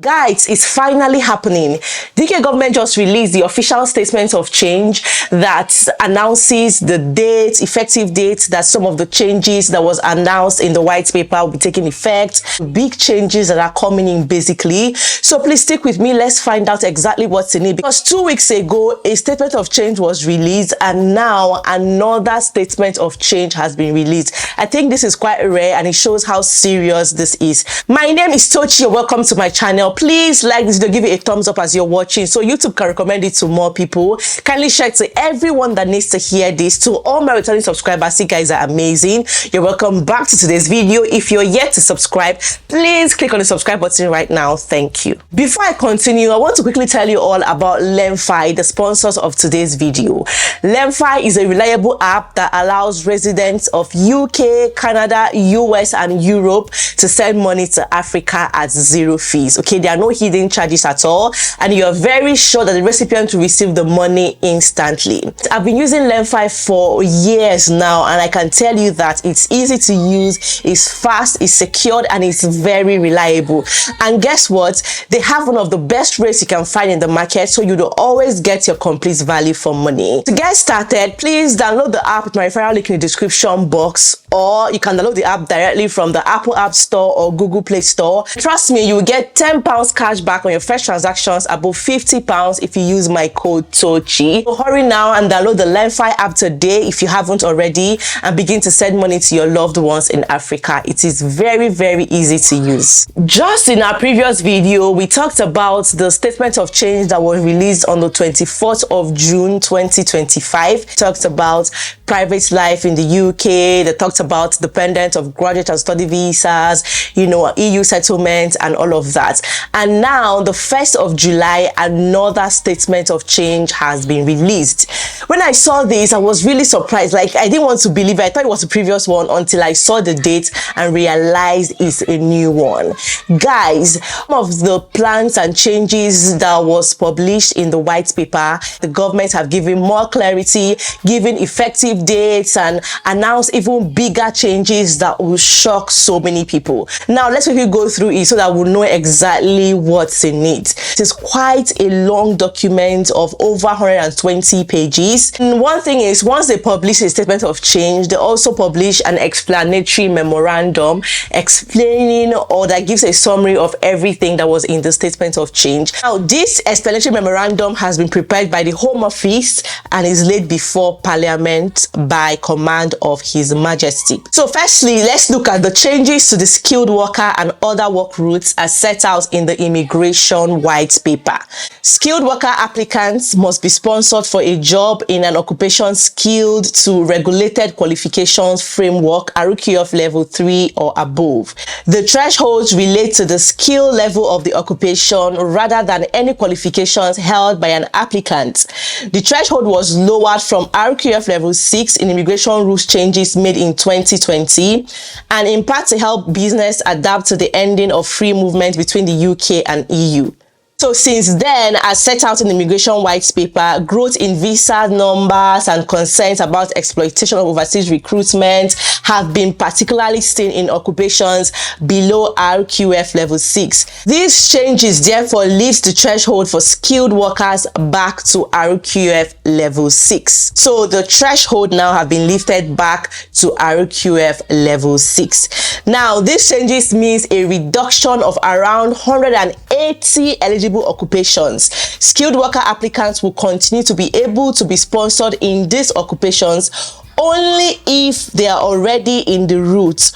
Guys, it's finally happening. The UK government just released the official statement of change that announces the date, effective date, that some of the changes that was announced in the white paper will be taking effect. Big changes that are coming in basically. So please stick with me. Let's find out exactly what's in it. Because 2 weeks ago, a statement of change was released and now another statement of change has been released. I think this is quite rare and it shows how serious this is. My name is Tochi. Welcome to my channel. Please like this video, give it a thumbs up as you're watching so YouTube can recommend it to more people. Kindly share it to everyone that needs to hear this. To all my returning subscribers, you guys are amazing. You're welcome back to today's video. If you're yet to subscribe, please click on the subscribe button right now. Thank you. Before I continue, I want to quickly tell you all about LemFi, the sponsors of today's video. LemFi is a reliable app that allows residents of UK, Canada, US, and Europe to send money to Africa at zero fees. Okay, there are no hidden charges at all, and you're very sure that the recipient will receive the money instantly. I've been using LemFi for years now, and I can tell you that it's easy to use, it's fast, it's secured, and it's very reliable. And guess what? They have one of the best rates you can find in the market, so you'll always get your complete value for money. To get started, please download the app with my referral link in the description box, or you can download the app directly from the Apple App Store or Google Play Store. Trust me, you will get £10 cash back on your first transactions above £50 if you use my code Tochi. So hurry now and download the LemFi app today if you haven't already, and begin to send money to your loved ones in Africa. It is very, very easy to use. Just in our previous video, we talked about the statement of change that was released on the 24th of June 2025. Talked about private life in the UK. They talked about dependent of graduate and study visas, EU settlements and all of that. And now the 1st of July, another statement of change has been released. When I saw this, I was really surprised. Like, I didn't want to believe it. I thought it was the previous one until I saw the date and realized it's a new one. Guys, some of the plans and changes that was published in the white paper, the government have given more clarity, given effective dates, and announced even bigger changes that will shock so many people. Now let's quickly go through it so that we'll know exactly what's in it. It is quite a long document of over 120 pages. And one thing is, once they publish a statement of change, they also publish an explanatory memorandum explaining, or that gives a summary of everything that was in the statement of change. Now, this explanatory memorandum has been prepared by the Home Office and is laid before Parliament by command of His Majesty. So firstly, let's look at the changes to the skilled worker and other work routes as set out in the immigration white paper. Skilled worker applicants must be sponsored for a job in an occupation skilled to regulated qualifications framework RQF level 3 or above. The thresholds relate to the skill level of the occupation rather than any qualifications held by an applicant. The threshold was lowered from RQF level 6 in immigration rules changes made in 2020, and in part to help business adapt to the ending of free movement between the UK and EU. So since then, as set out in the immigration white paper, growth in visa numbers and concerns about exploitation of overseas recruitment have been particularly seen in occupations below RQF level 6. These changes therefore lift the threshold for skilled workers back to RQF level 6. So the threshold now have been lifted back to RQF level 6. Now, these changes means a reduction of around 180 eligible occupations. Skilled worker applicants will continue to be able to be sponsored in these occupations only if they are already in the route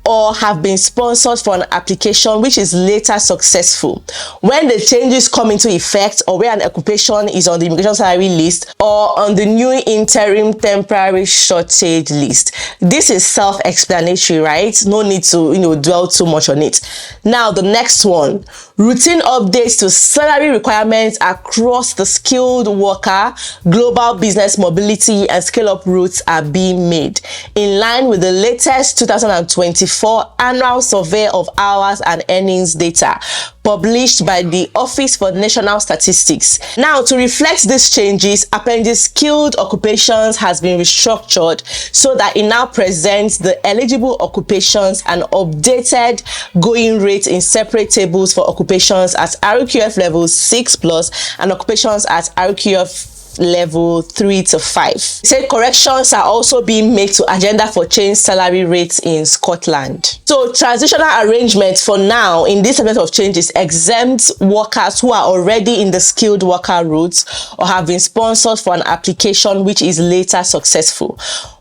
or have been sponsored for an application which is later successful. When the changes come into effect, or where an occupation is on the immigration salary list or on the new interim temporary shortage list. This is self-explanatory, right? No need to dwell too much on it. Now the next one, routine updates to salary requirements across the skilled worker, global business mobility and scale-up routes are being made in line with the latest 2025 2024 Annual Survey of Hours and Earnings Data published by the Office for National Statistics. Now, to reflect these changes, Appendix Skilled Occupations has been restructured so that it now presents the eligible occupations and updated going rates in separate tables for occupations at RQF level 6+ and occupations at RQF level 3 to 5. Said corrections are also being made to agenda for change salary rates in Scotland. So transitional arrangement for now in this segment of changes exempts workers who are already in the skilled worker route or have been sponsored for an application which is later successful.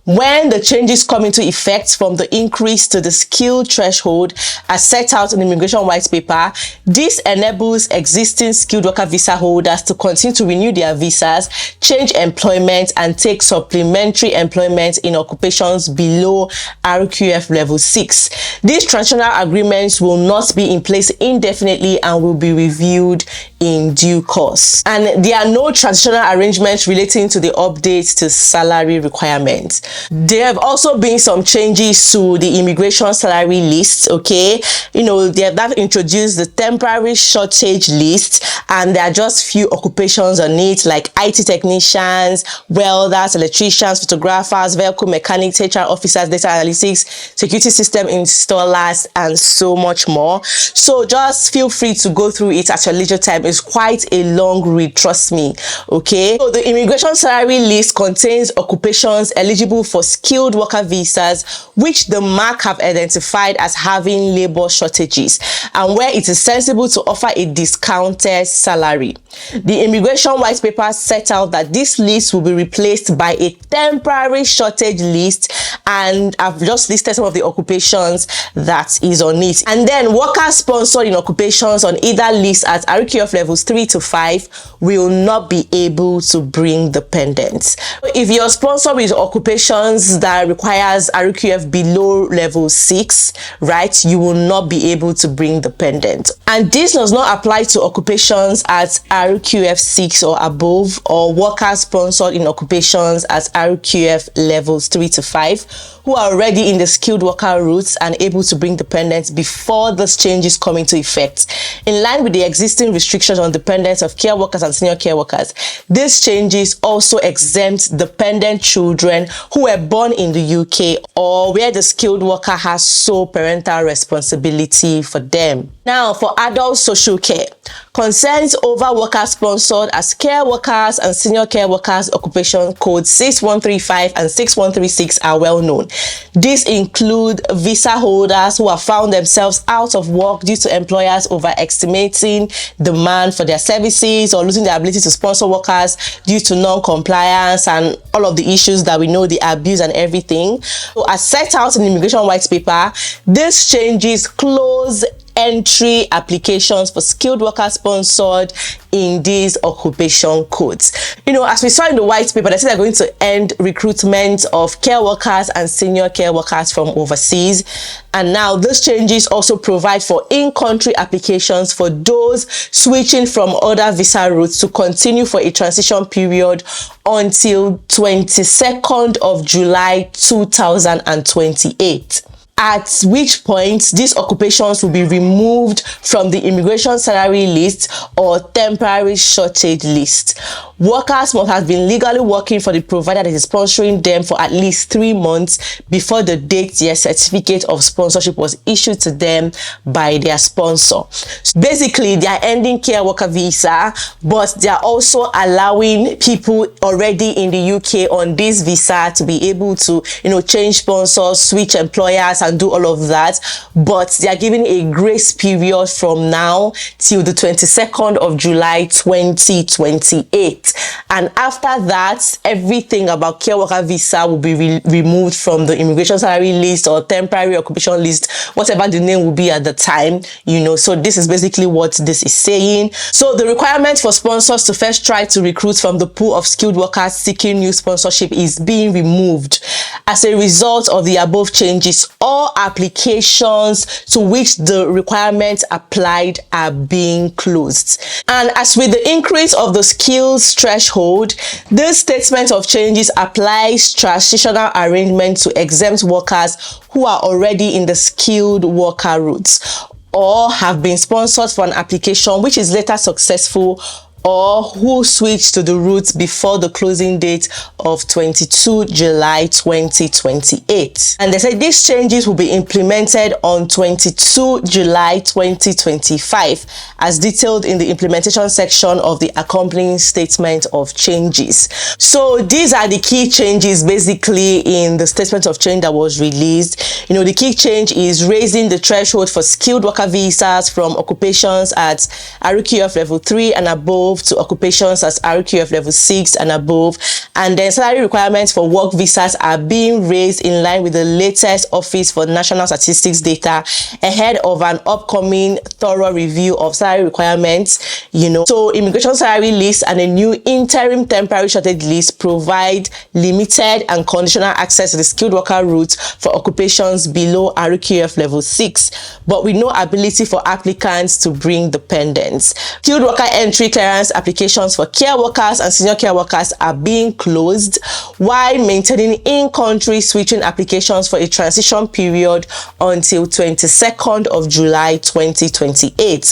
When the changes come into effect from the increase to the skill threshold as set out in the Immigration White Paper, this enables existing skilled worker visa holders to continue to renew their visas, change employment, and take supplementary employment in occupations below RQF level 6. These transitional agreements will not be in place indefinitely and will be reviewed in due course. And there are no transitional arrangements relating to the updates to salary requirements. There have also been some changes to the immigration salary list, okay? You know, they have introduced the temporary shortage list, and there are just few occupations on it like IT technicians, welders, electricians, photographers, vehicle mechanics, HR officers, data analytics, security system installers, and so much more. So just feel free to go through it at your leisure time. It's quite a long read, trust me, okay? So the immigration salary list contains occupations eligible for skilled worker visas which the MAC have identified as having labor shortages and where it is sensible to offer a discounted salary. The Immigration White Paper set out that this list will be replaced by a temporary shortage list, and I've just listed some of the occupations that is on it. And then workers sponsored in occupations on either list at RQF levels 3 to 5 will not be able to bring dependents. If you're sponsored with occupations that requires RQF below level 6, right, you will not be able to bring dependent. And this does not apply to occupations at RQF 6 or above, or workers sponsored in occupations at RQF levels 3 to 5 who are already in the skilled worker routes and able to bring dependents before those changes come into effect. In line with the existing restrictions on dependents of care workers and senior care workers, these changes also exempt dependent children who were born in the UK or where the skilled worker has sole parental responsibility for them. Now, for adult social care, concerns over workers sponsored as care workers and senior care workers occupation codes 6135 and 6136 are well known. These include visa holders who have found themselves out of work due to employers overestimating demand for their services or losing their ability to sponsor workers due to non-compliance and all of the issues that we know, the abuse and everything. So as set out in the Immigration White Paper, these changes close entry applications for skilled workers sponsored in these occupation codes. You know, as we saw in the white paper, they said they're going to end recruitment of care workers and senior care workers from overseas. And now those changes also provide for in-country applications for those switching from other visa routes to continue for a transition period until 22nd of July 2028. At which point these occupations will be removed from the immigration salary list or temporary shortage list. Workers must have been legally working for the provider that is sponsoring them for at least 3 months before the date their certificate of sponsorship was issued to them by their sponsor. So basically, they are ending care worker visa, but they are also allowing people already in the UK on this visa to be able to, you know, change sponsors, switch employers, and do all of that. But they are giving a grace period from now till the 22nd of July 2028. And after that, everything about care worker visa will be removed from the immigration salary list or temporary occupation list, whatever the name will be at the time, you know. So this is basically what this is saying. So the requirement for sponsors to first try to recruit from the pool of skilled workers seeking new sponsorship is being removed. As a result of the above changes, all all applications to which the requirements applied are being closed. And as with the increase of the skills threshold, this statement of changes applies transitional arrangement to exempt workers who are already in the skilled worker routes or have been sponsored for an application which is later successful, or who switched to the route before the closing date of 22 July 2028. And they said these changes will be implemented on 22 July 2025 as detailed in the implementation section of the accompanying statement of changes. So these are the key changes basically in the statement of change that was released. You know, the key change is raising the threshold for skilled worker visas from occupations at RQF level 3 and above to occupations as RQF level 6 and above, and then salary requirements for work visas are being raised in line with the latest Office for National Statistics data ahead of an upcoming thorough review of salary requirements. You know, so immigration salary list and a new interim temporary shortage list provide limited and conditional access to the skilled worker route for occupations below RQF level 6, but with no ability for applicants to bring dependents. Skilled worker entry clearance applications for care workers and senior care workers are being closed, while maintaining in-country switching applications for a transition period until 22nd of July 2028.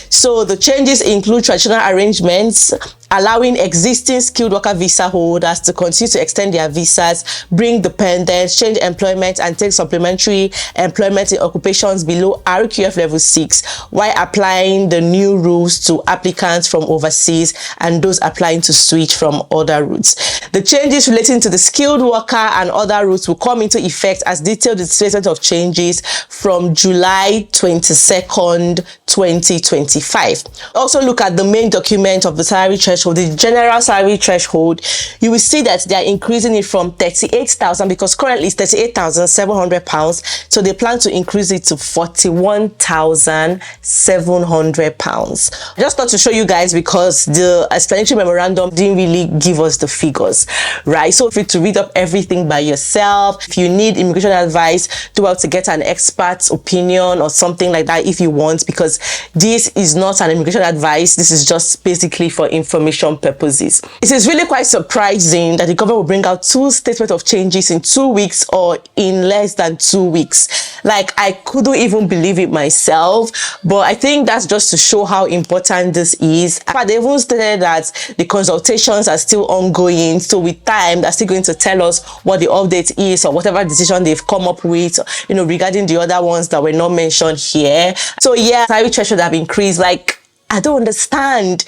So the changes include traditional arrangements allowing existing skilled worker visa holders to continue to extend their visas, bring dependents, change employment, and take supplementary employment in occupations below RQF level 6, while applying the new rules to applicants from overseas and those applying to switch from other routes. The changes relating to the skilled worker and other routes will come into effect as detailed in the statement of changes from July 22nd, 2025. Also look at the main document of the salary threshold, the general salary threshold. You will see that they are increasing it from 38,000 because currently it's 38,700 pounds. So they plan to increase it to 41,700 pounds. I just thought to show you guys because the explanatory memorandum didn't really give us the figures, right? So feel free to read up everything by yourself. If you need immigration advice, do well to get an expert's opinion or something like that if you want, because this is not an immigration advice. This is just basically for information purposes. It is really quite surprising that the government will bring out two statements of changes in 2 weeks or in less than 2 weeks. Like, I couldn't even believe it myself, but I think that's just to show how important this is. They even stated that the consultations are still ongoing, so with time they're still going to tell us what the update is or whatever decision they've come up with, you know, regarding the other ones that were not mentioned here. So yeah, salary threshold have increased. Like, I don't understand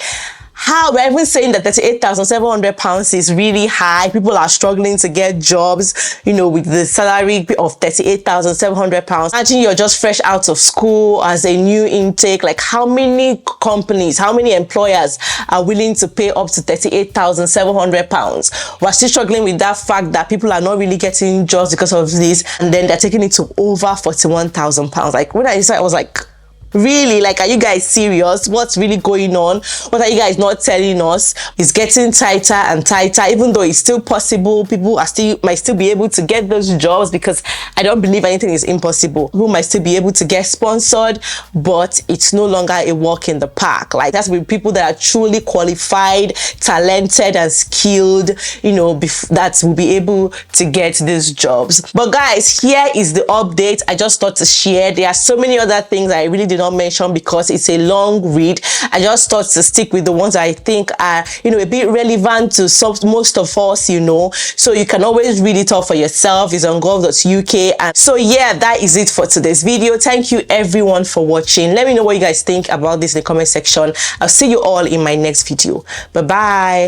how we're even saying that 38,700 pounds is really high. People are struggling to get jobs, you know, with the salary of 38,700 pounds. Imagine you're just fresh out of school as a new intake. Like, how many companies, how many employers are willing to pay up to 38,700 pounds? We're still struggling with that fact that people are not really getting jobs because of this, and then they're taking it to over 41,000 pounds. Like, when I started, I was like, really? Like, are you guys serious? What's really going on? What are you guys not telling us? It's getting tighter and tighter, even though it's still possible. People might still be able to get those jobs, because I don't believe anything is impossible. People might still be able to get sponsored, but it's no longer a walk in the park. Like, that's with people that are truly qualified, talented, and skilled, you know, that will be able to get these jobs. But guys, here is the update. I just thought to share. There are so many other things I really did not mention because it's a long read. I just thought to stick with the ones I think are, you know, a bit relevant to most of us, you know, so you can always read it all for yourself. It's on gov.uk. And so yeah, that is it for today's video. Thank you everyone for watching. Let me know what you guys think about this in the comment section. I'll see you all in my next video. Bye bye.